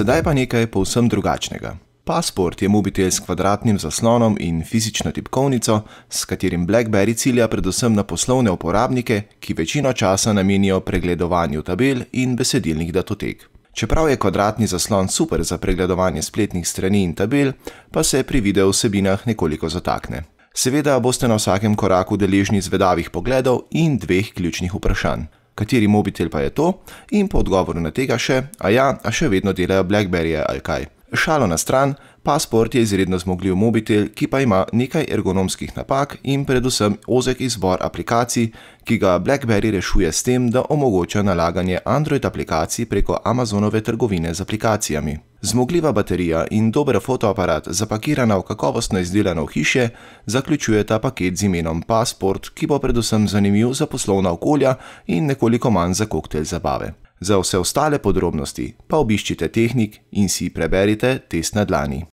Sedaj pa nekaj povsem drugačnega. Passport je mobitel s kvadratnim zaslonom in fizično tipkovnico, s katerim BlackBerry cilja predvsem na poslovne uporabnike, ki večino časa namenijo pregledovanju tabel in besedilnih datotek. Čeprav je kvadratni zaslon super za pregledovanje spletnih strani in tabel, pa se pri video vsebinah nekoliko zatakne. Seveda boste na vsakem koraku deležni zvedavih pogledov in dveh ključnih vprašanj. Kateri mobitel pa je to? In po odgovoru na tega še, a še vedno delajo BlackBerryje ali kaj. Šalo na stran, Passport je izredno zmogljiv mobitel, ki pa ima nekaj ergonomskih napak in predvsem ozek izbor aplikacij, ki ga BlackBerry rešuje s tem, da omogoča nalaganje Android aplikacij preko Amazonove trgovine z aplikacijami. Zmogljiva baterija in dober fotoaparat, zapakirana v kakovostno izdelano ohišje, zaključujeta paket z imenom Passport, ki bo predvsem zanimiv za poslovna okolja in nekoliko manj za koktajl zabave. Za vse ostale podrobnosti pa obiščite Tehnik in si preberite test na dlani.